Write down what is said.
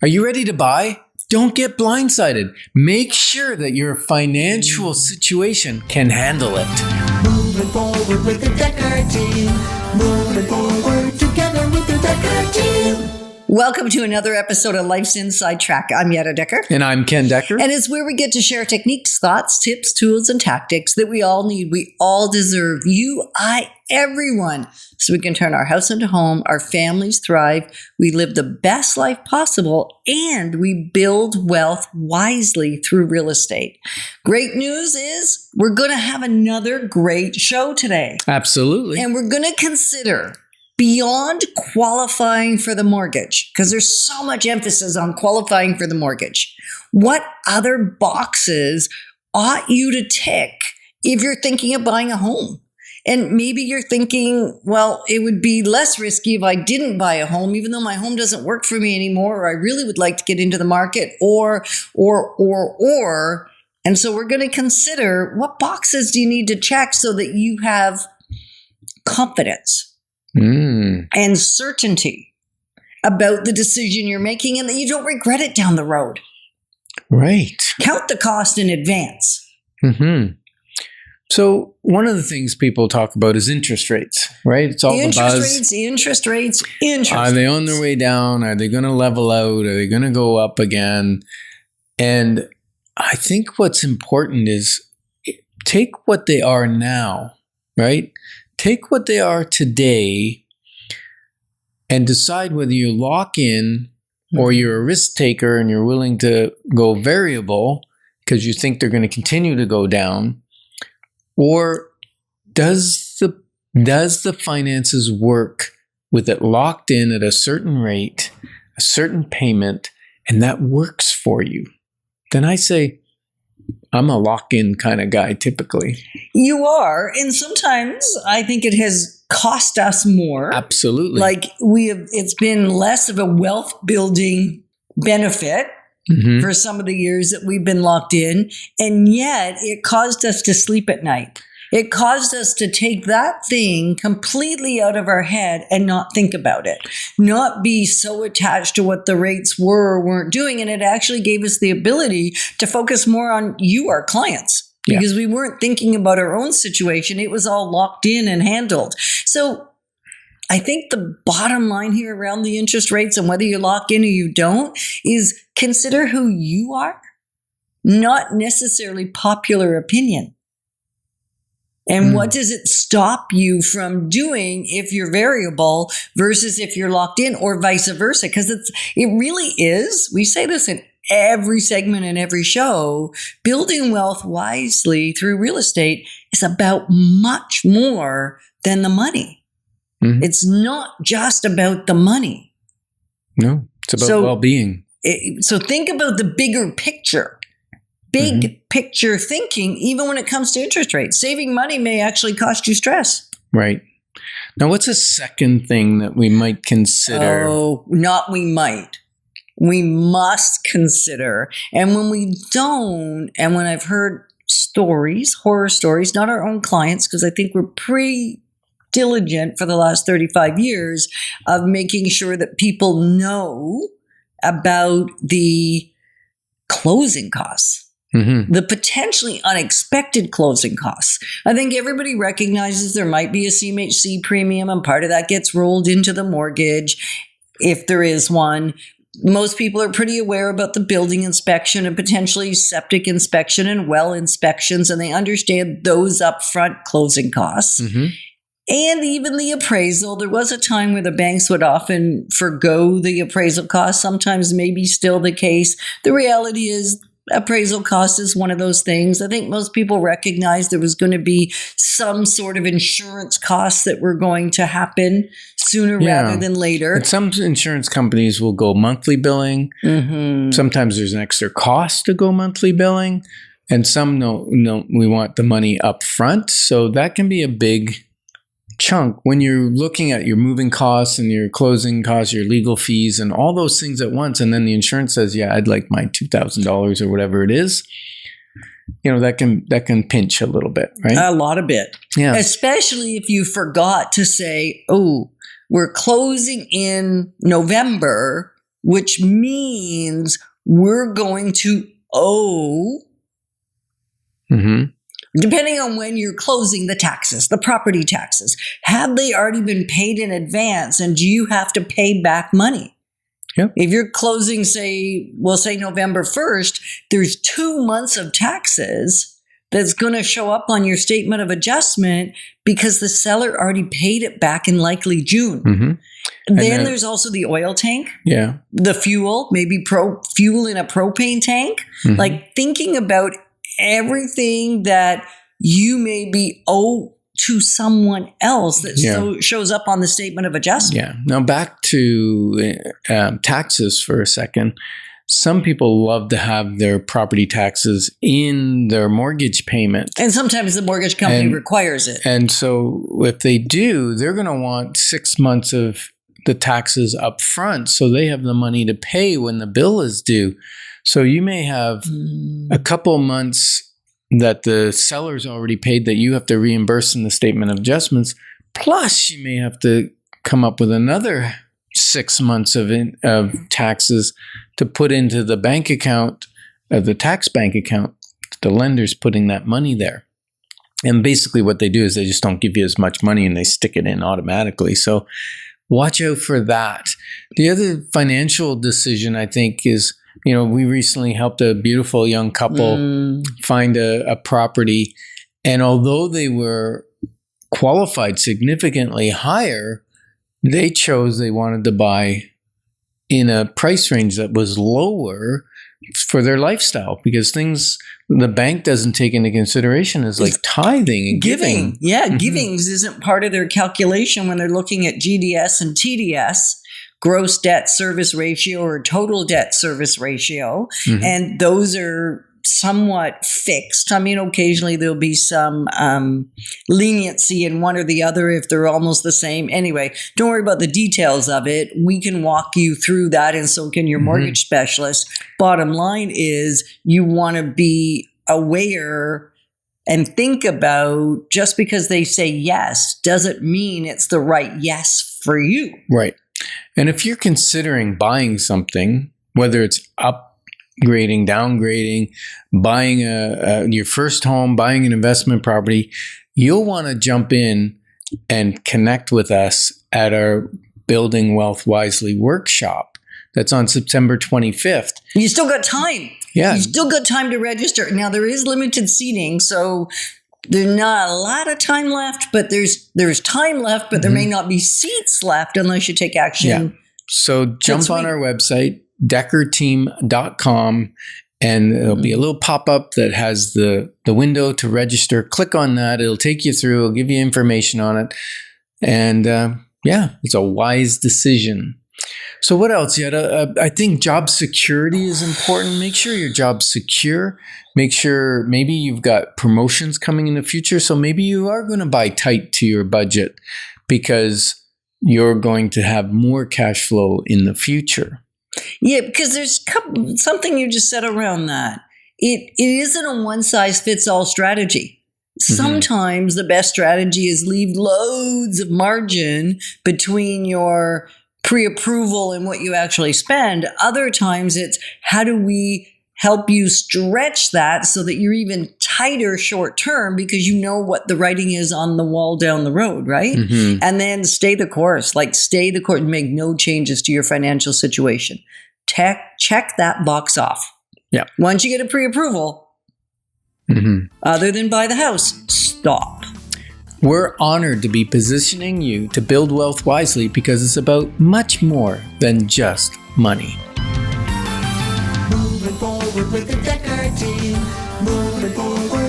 Are you ready to buy? Don't get blindsided. Make sure that your financial situation can handle it. Moving forward with the Dekker Team. Moving forward together with the Dekker Team. Welcome to another episode of Life's Inside Track. I'm Yetta Dekker. And I'm Ken Dekker. And it's where we get to share techniques, thoughts, tips, tools, and tactics that we all need. We all deserve. You, I, everyone. So we can turn our house into home, our families thrive, we live the best life possible, and we build wealth wisely through real estate. Great news is we're going to have another great show today. Absolutely. And we're going to consider beyond qualifying for the mortgage, because there's so much emphasis on qualifying for the mortgage. What other boxes ought you to tick if you're thinking of buying a home? And maybe you're thinking, well, it would be less risky if I didn't buy a home, even though my home doesn't work for me anymore, or I really would like to get into the market, or. And so we're going to consider what boxes do you need to check so that you have confidence and certainty about the decision you're making and that you don't regret it down the road. Right. Count the cost in advance. Mm-hmm. So one of the things people talk about is interest rates, right? It's all the buzz. Interest rates. Are they on their way down? Are they going to level out? Are they going to go up again? And I think what's important is take what they are now, right? Take what they are today and decide whether you lock in or you're a risk taker and you're willing to go variable because you think they're going to continue to go down. Or does the finances work with it locked in at a certain rate, a certain payment, and that works for you? Then I say, I'm a lock-in kind of guy typically. You are. And sometimes I think it has cost us more. Absolutely. Like it's been less of a wealth building benefit for some of the years that we've been locked in. And yet it caused us to sleep at night. It caused us to take that thing completely out of our head and not think about it, not be so attached to what the rates were or weren't doing. And it actually gave us the ability to focus more on you, our clients, because we weren't thinking about our own situation. It was all locked in and handled. So I think the bottom line here around the interest rates and whether you lock in or you don't is consider who you are, not necessarily popular opinion. And what does it stop you from doing if you're variable versus if you're locked in, or vice versa? Because it really is, we say this in every segment and every show, building wealth wisely through real estate is about much more than the money. It's not just about the money. No, it's about well-being. So think about the bigger picture. Big picture thinking, even when it comes to interest rates. Saving money may actually cost you stress. Right. Now, what's a second thing that we might consider? Oh, not we might. We must consider. And when we don't, and when I've heard stories, horror stories, not our own clients, because I think we're pretty diligent for the last 35 years of making sure that people know about the closing costs. The potentially unexpected closing costs. I think everybody recognizes there might be a CMHC premium, and part of that gets rolled into the mortgage if there is one. Most people are pretty aware about the building inspection and potentially septic inspection and well inspections, and they understand those upfront closing costs. And even the appraisal. There was a time where the banks would often forgo the appraisal costs. Sometimes maybe still the case. The reality is appraisal cost is one of those things. I think most people recognize there was going to be some sort of insurance costs that were going to happen sooner rather than later. And some insurance companies will go monthly billing. Sometimes there's an extra cost to go monthly billing. And some no, we want the money up front. So that can be a big chunk when you're looking at your moving costs and your closing costs, your legal fees, and all those things at once. And then the insurance says, yeah, I'd like my $2,000 or whatever it is. You know, that can pinch a little bit, right? A lot of bit. Yeah. Especially if you forgot to say, oh, we're closing in November, which means we're going to owe, depending on when you're closing, the taxes, the property taxes. Have they already been paid in advance, and do you have to pay back money? Yep. If you're closing, we'll say November 1st, there's 2 months of taxes that's going to show up on your statement of adjustment because the seller already paid it back in likely June. Then there's also the oil tank, the fuel, maybe fuel in a propane tank. Like thinking about everything that you may be owed to someone else that shows up on the statement of adjustment. Yeah. Now back to taxes for a second. Some people love to have their property taxes in their mortgage payment. And sometimes the mortgage company requires it. And so if they do, they're going to want 6 months of the taxes up front so they have the money to pay when the bill is due. So you may have a couple months that the seller's already paid that you have to reimburse in the statement of adjustments. Plus, you may have to come up with another 6 months of taxes to put into the bank account, the tax bank account. The lender's putting that money there. And basically what they do is they just don't give you as much money and they stick it in automatically. So watch out for that. The other financial decision, I think, is, we recently helped a beautiful young couple find a property. And although they were qualified significantly higher, they chose they wanted to buy in a price range that was lower for their lifestyle, because things the bank doesn't take into consideration is like tithing and giving. Yeah, givings isn't part of their calculation when they're looking at GDS and TDS, gross debt service ratio or total debt service ratio. And those are somewhat fixed. I mean, occasionally there'll be some leniency in one or the other if they're almost the same. Anyway, don't worry about the details of it. We can walk you through that, and so can your mortgage specialist. Bottom line is you want to be aware and think about, just because they say yes doesn't mean it's the right yes for you. Right. And if you're considering buying something, whether it's upgrading, downgrading, buying your first home, buying an investment property, you'll want to jump in and connect with us at our Building Wealth Wisely workshop. That's on September 25th. You still got time. Yeah. You still got time to register. Now, there is limited seating, so there's not a lot of time left, but there's time left, but there may not be seats left unless you take action. Yeah. So jump on our website, dekkerteam.com, and there'll be a little pop-up that has the window to register. Click on that. It'll take you through. It'll give you information on it. And it's a wise decision. So what else, Yetta? I think job security is important. Make sure your job's secure. Make sure maybe you've got promotions coming in the future. So maybe you are going to buy tight to your budget because you're going to have more cash flow in the future. Yeah, because there's something you just said around that. It isn't a one-size-fits-all strategy. Sometimes the best strategy is leave loads of margin between your pre-approval and what you actually spend. Other times it's how do we help you stretch that so that you're even tighter short term because you know what the writing is on the wall down the road, right? And then stay the course, and make no changes to your financial situation. Check that box off. Yeah. Once you get a pre-approval, other than buy the house, stop. We're honored to be positioning you to build wealth wisely because it's about much more than just money. Moving forward with the Dekker Team. Moving forward.